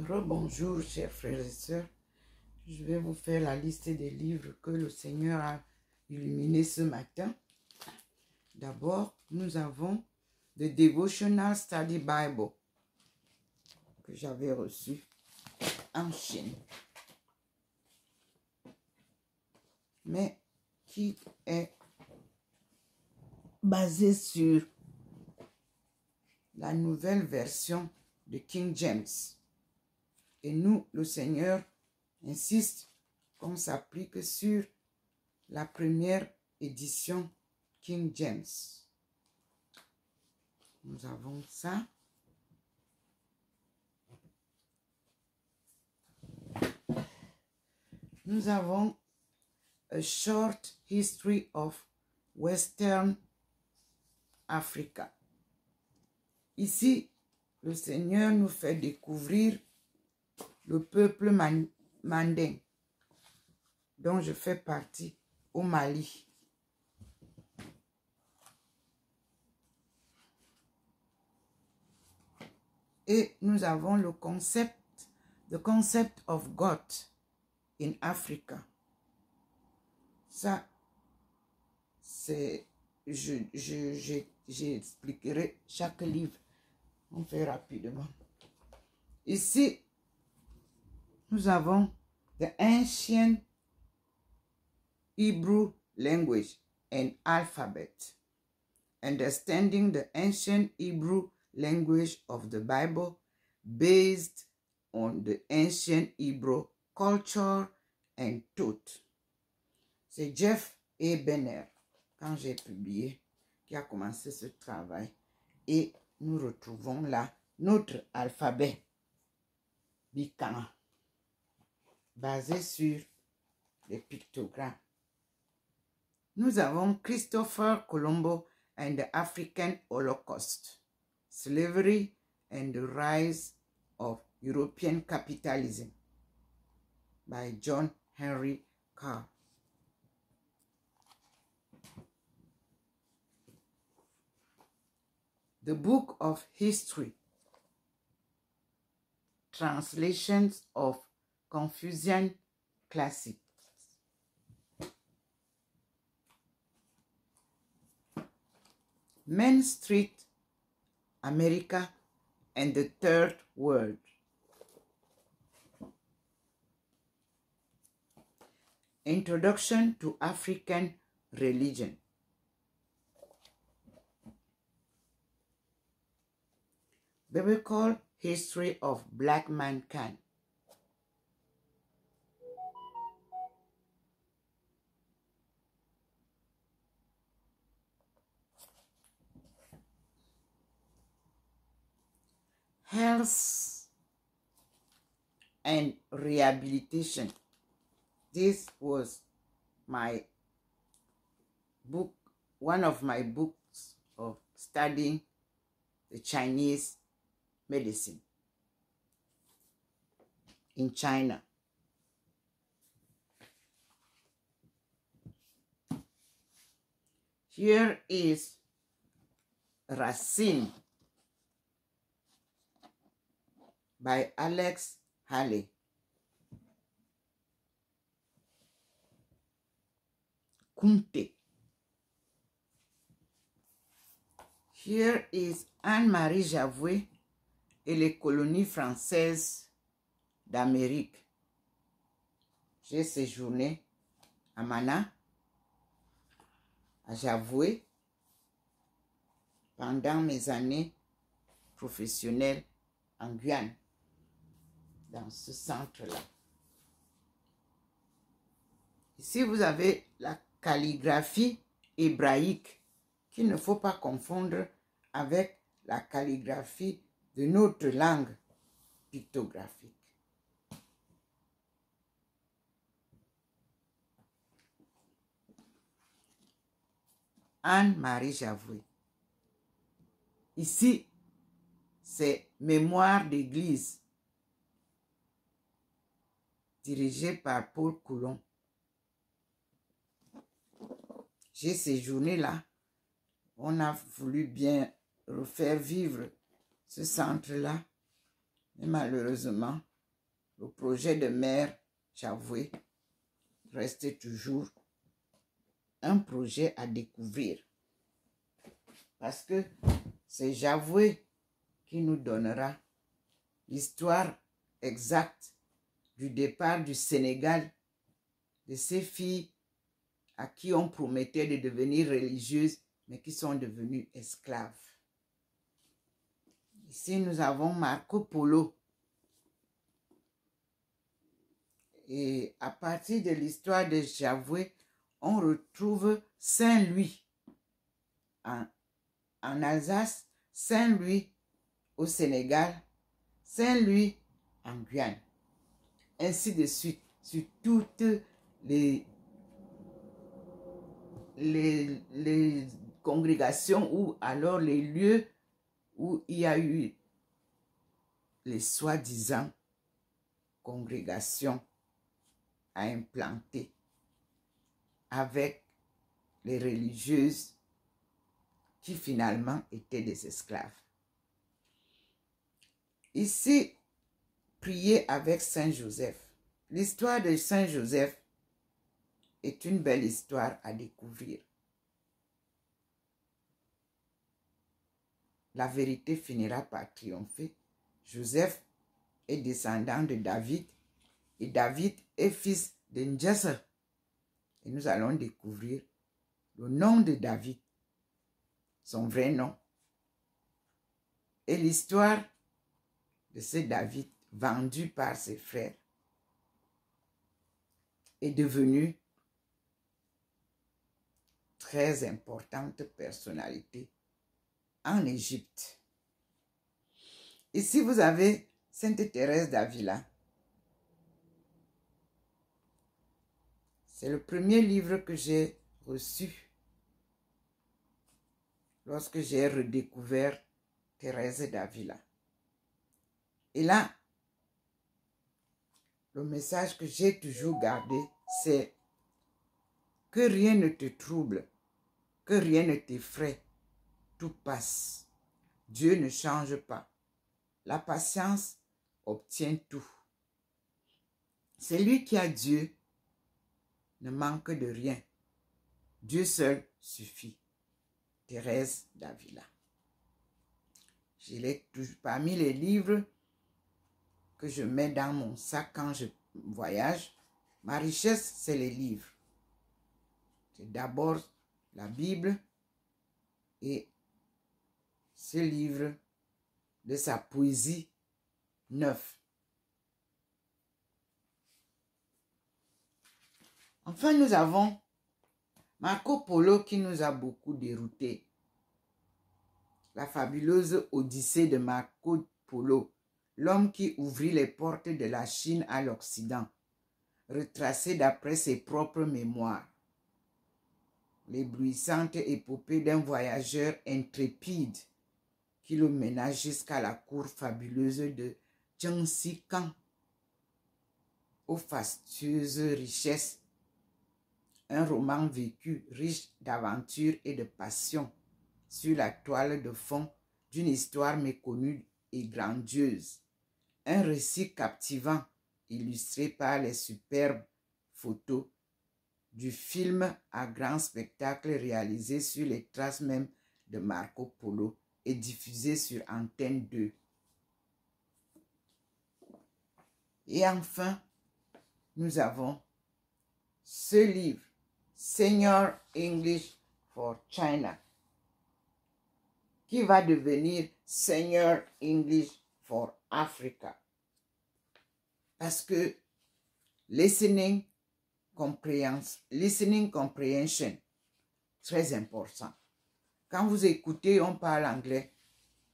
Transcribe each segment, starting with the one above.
Rebonjour, chers frères et sœurs. Je vais vous faire la liste des livres que le Seigneur a illuminés ce matin. D'abord, nous avons The Devotional Study Bible que j'avais reçu en Chine, mais qui est basé sur la nouvelle version de King James. Et nous, le Seigneur insiste qu'on s'applique sur la première édition King James. Nous avons ça. Nous avons A Short History of Western Africa. Ici, le Seigneur nous fait découvrir le peuple mandin dont je fais partie au Mali. Et nous avons le concept, the concept of God in Africa. Ça, c'est, j'expliquerai chaque livre. On fait rapidement. Ici, nous avons the ancient Hebrew language and alphabet. Understanding the ancient Hebrew language of the Bible based on the ancient Hebrew culture and thought. C'est Jeff A. Benner, quand j'ai publié, qui a commencé ce travail. Et nous retrouvons là notre alphabet Bikana, basé sur les pictogrammes. Nous avons Christopher Colombo and the African Holocaust, Slavery and the Rise of European Capitalism by John Henry Carr. The Book of History, Translations of Confucian Classics. Main Street, America and the Third World. Introduction to African Religion. Biblical History of Black Mankind. Health and Rehabilitation. This was my book, one of my books of studying the Chinese medicine in China. Here is Racine by Alex Haley. Kunte. Here is Anne-Marie Javoué et les colonies françaises d'Amérique. J'ai séjourné à Mana, à Javoué, pendant mes années professionnelles en Guyane, dans ce centre-là. Ici, vous avez la calligraphie hébraïque qu'il ne faut pas confondre avec la calligraphie de notre langue pictographique. Anne-Marie Javoué. Ici, c'est Mémoire d'église, dirigé par Paul Coulon. J'ai séjourné là. On a voulu bien refaire vivre ce centre-là. Mais malheureusement, le projet de Mère Javoué reste toujours un projet à découvrir. Parce que c'est Javoué qui nous donnera l'histoire exacte du départ du Sénégal, de ces filles à qui on promettait de devenir religieuses, mais qui sont devenues esclaves. Ici, nous avons Marco Polo. Et à partir de l'histoire de Javoué, on retrouve Saint-Louis en Alsace, Saint-Louis au Sénégal, Saint-Louis en Guyane. Ainsi de suite, sur toutes les congrégations ou alors les lieux où il y a eu les soi-disant congrégations à implanter avec les religieuses qui finalement étaient des esclaves. Ici, prier avec Saint Joseph. L'histoire de Saint Joseph est une belle histoire à découvrir. La vérité finira par triompher. Joseph est descendant de David et David est fils de Njassa. Et nous allons découvrir le nom de David, son vrai nom, et l'histoire de ce David vendu par ses frères est devenu très importante personnalité en Égypte. Ici, vous avez Sainte Thérèse d'Avila. C'est le premier livre que j'ai reçu lorsque j'ai redécouvert Thérèse d'Avila. Et là, le message que j'ai toujours gardé, c'est que rien ne te trouble, que rien ne t'effraie, tout passe. Dieu ne change pas. La patience obtient tout. Celui qui a Dieu ne manque de rien. Dieu seul suffit. Thérèse d'Avila. Je l'ai toujours parmi les livres que je mets dans mon sac quand je voyage. Ma richesse, c'est les livres. C'est d'abord la Bible et ce livre de sa poésie neuf. Enfin, nous avons Marco Polo qui nous a beaucoup déroutés. La fabuleuse Odyssée de Marco Polo, l'homme qui ouvrit les portes de la Chine à l'Occident, retracée d'après ses propres mémoires. L'éblouissante épopée d'un voyageur intrépide qui le mena jusqu'à la cour fabuleuse de Zhengxi Kang, aux fastueuses richesses. Un roman vécu, riche d'aventures et de passion, sur la toile de fond d'une histoire méconnue et grandiose. Un récit captivant, illustré par les superbes photos du film à grand spectacle réalisé sur les traces même de Marco Polo et diffusé sur Antenne 2. Et enfin, nous avons ce livre, Senior English for China, qui va devenir Senior English for Africa. Parce que listening comprehension, très important. Quand vous écoutez, on parle anglais,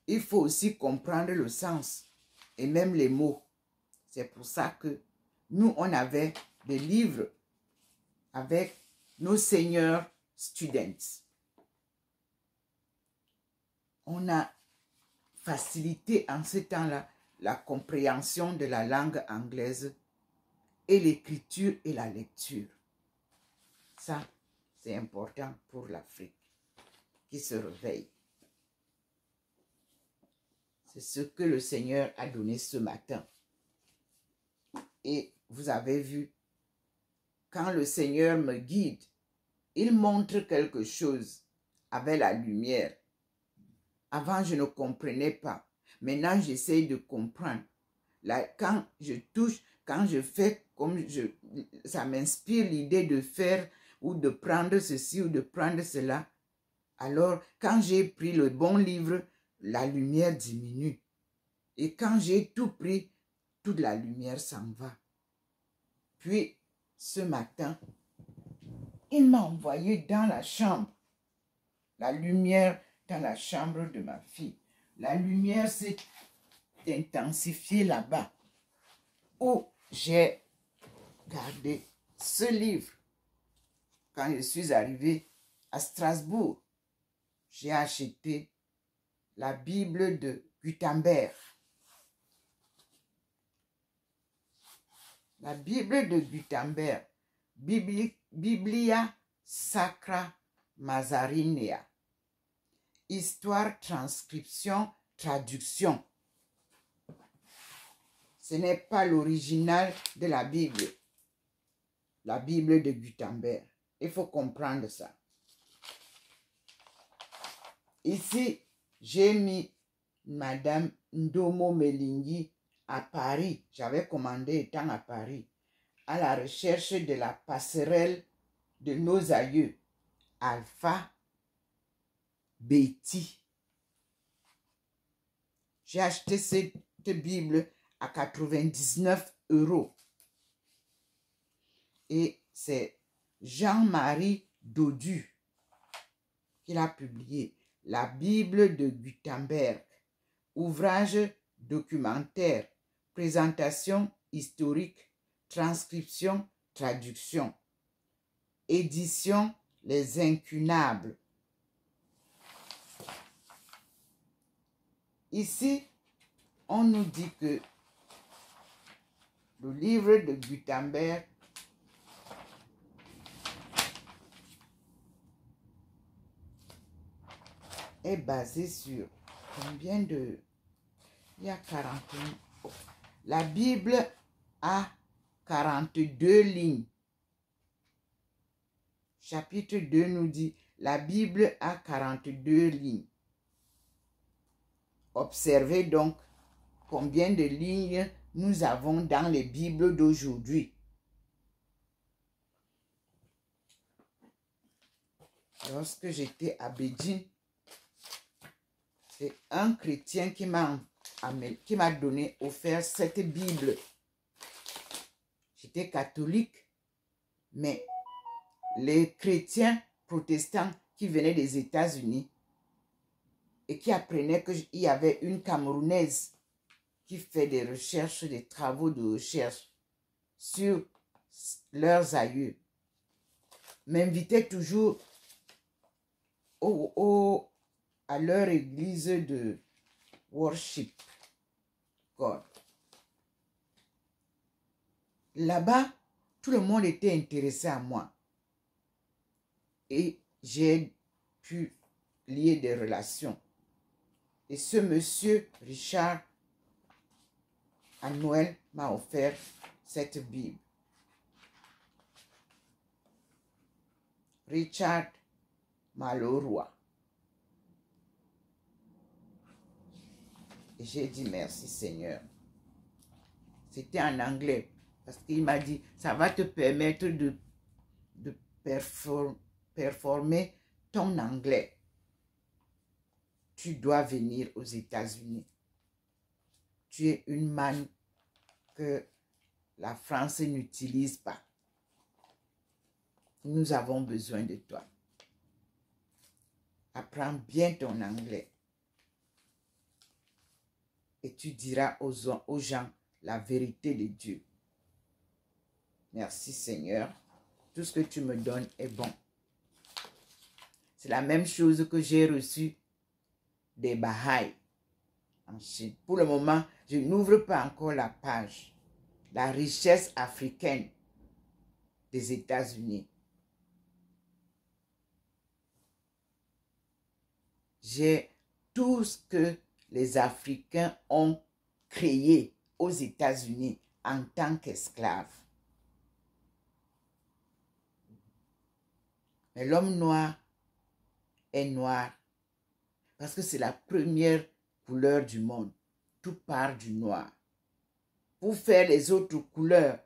il faut aussi comprendre le sens et même les mots. C'est pour ça que nous, on avait des livres avec nos senior students. On a facilité en ce temps-là la compréhension de la langue anglaise et l'écriture et la lecture. Ça, c'est important pour l'Afrique qui se réveille. C'est ce que le Seigneur a donné ce matin. Et vous avez vu, quand le Seigneur me guide, il montre quelque chose avec la lumière. Avant, je ne comprenais pas. Maintenant, j'essaie de comprendre. Là, quand je touche, quand je fais comme ça m'inspire l'idée de faire ou de prendre ceci ou de prendre cela. Alors, quand j'ai pris le bon livre, la lumière diminue. Et quand j'ai tout pris, toute la lumière s'en va. Puis, ce matin, il m'a envoyé dans la chambre. La lumière dans la chambre de ma fille. La lumière s'est intensifiée là-bas. Où j'ai gardé ce livre. Quand je suis arrivée à Strasbourg, j'ai acheté la Bible de Gutenberg. La Bible de Gutenberg, Biblia Sacra Mazarinea. Histoire, transcription, traduction. Ce n'est pas l'original de la Bible de Gutenberg. Il faut comprendre ça. Ici, j'ai mis Madame Ndomo Melingi à Paris. J'avais commandé étant à Paris, à la recherche de la passerelle de nos aïeux, Alpha, Betty. J'ai acheté cette Bible à 99 €. Et c'est Jean-Marie Dodu qui l'a publié. La Bible de Gutenberg. Ouvrage documentaire, présentation historique, transcription, traduction. Édition Les Incunables. Ici, on nous dit que le livre de Gutenberg est basé sur combien de... Il y a 40... La Bible a 42 lignes. Chapitre 2 nous dit, la Bible a 42 lignes. Observez donc combien de lignes nous avons dans les Bibles d'aujourd'hui. Lorsque j'étais à Beijing, c'est un chrétien qui m'a offert cette Bible. J'étais catholique, mais les chrétiens protestants qui venaient des États-Unis et qui apprenaient qu'il y avait une Camerounaise qui fait des recherches, des travaux de recherche sur leurs aïeux, m'invitaient toujours à leur église de worship God. Là-bas, tout le monde était intéressé à moi. Et j'ai pu lier des relations. Et ce monsieur, Richard, à Noël, m'a offert cette Bible. Richard Maloroy. Et j'ai dit merci Seigneur. C'était en anglais. Parce qu'il m'a dit, ça va te permettre de performer ton anglais. Tu dois venir aux États-Unis. Tu es une manne que la France n'utilise pas. Nous avons besoin de toi. Apprends bien ton anglais. Et tu diras aux gens la vérité de Dieu. Merci Seigneur. Tout ce que tu me donnes est bon. C'est la même chose que j'ai reçu des Baha'i en Chine. Pour le moment, je n'ouvre pas encore la page. La richesse africaine des États-Unis. J'ai tout ce que les Africains ont créé aux États-Unis en tant qu'esclave. Mais l'homme noir est noir parce que c'est la première couleur du monde. Tout part du noir. Pour faire les autres couleurs,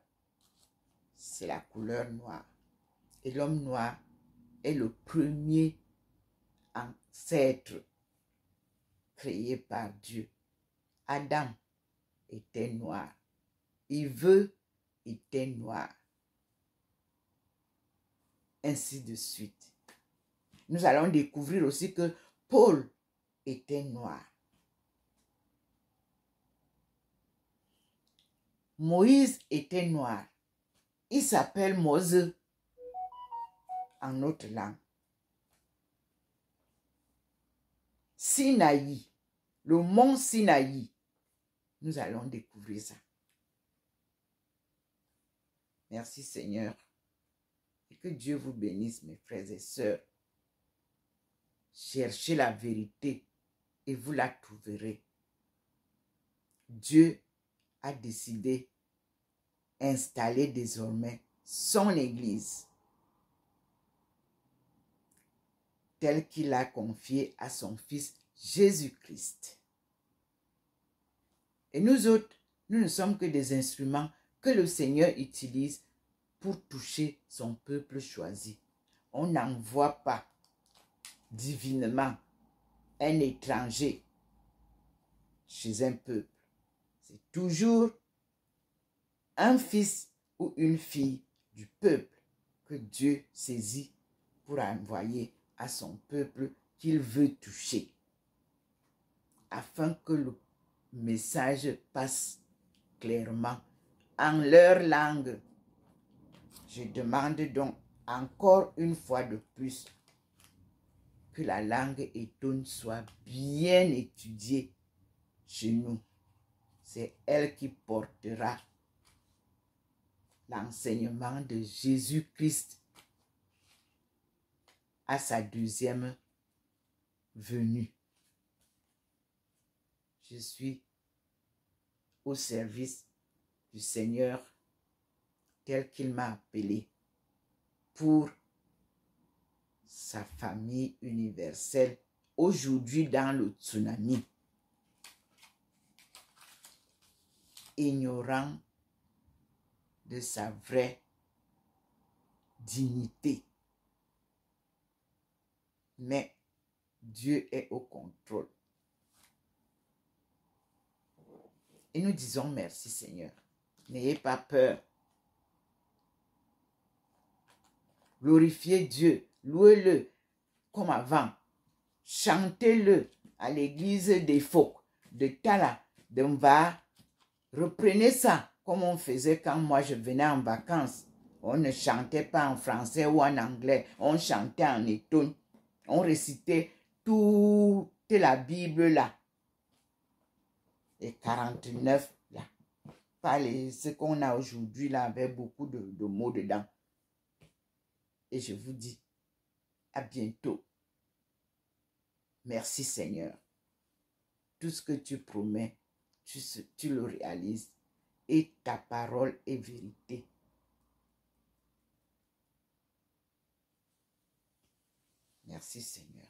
c'est la couleur noire. Et l'homme noir est le premier ancêtre créé par Dieu. Adam était noir. Ève était noir. Ainsi de suite. Nous allons découvrir aussi que Paul était noir. Moïse était noir. Il s'appelle Mose en notre langue. Sinaï, le mont Sinaï, nous allons découvrir ça. Merci Seigneur. Et que Dieu vous bénisse, mes frères et sœurs. Cherchez la vérité et vous la trouverez. Dieu a décidé d'installer désormais son Église telle qu'il a confiée à son Fils Jésus-Christ. Et nous autres, nous ne sommes que des instruments que le Seigneur utilise pour toucher son peuple choisi. On n'envoie pas divinement un étranger chez un peuple. C'est toujours un fils ou une fille du peuple que Dieu saisit pour envoyer à son peuple qu'il veut toucher, afin que le message passe clairement en leur langue. Je demande donc encore une fois de plus que la langue Eton soit bien étudiée chez nous. C'est elle qui portera l'enseignement de Jésus-Christ à sa deuxième venue. Je suis au service du Seigneur tel qu'il m'a appelé pour sa famille universelle aujourd'hui dans le tsunami. Ignorant de sa vraie dignité. Mais Dieu est au contrôle. Et nous disons merci Seigneur. N'ayez pas peur. Glorifiez Dieu. Louez-le comme avant. Chantez-le à l'église des Phoques, de Tala, de Mva. Reprenez ça comme on faisait quand moi je venais en vacances. On ne chantait pas en français ou en anglais. On chantait en Eton. On récitait toute la Bible là. Et 49 là. Pas ce qu'on a aujourd'hui là avec beaucoup de mots dedans. Et je vous dis à bientôt. Merci Seigneur. Tout ce que tu promets, tu le réalises. Et ta parole est vérité. Merci Seigneur.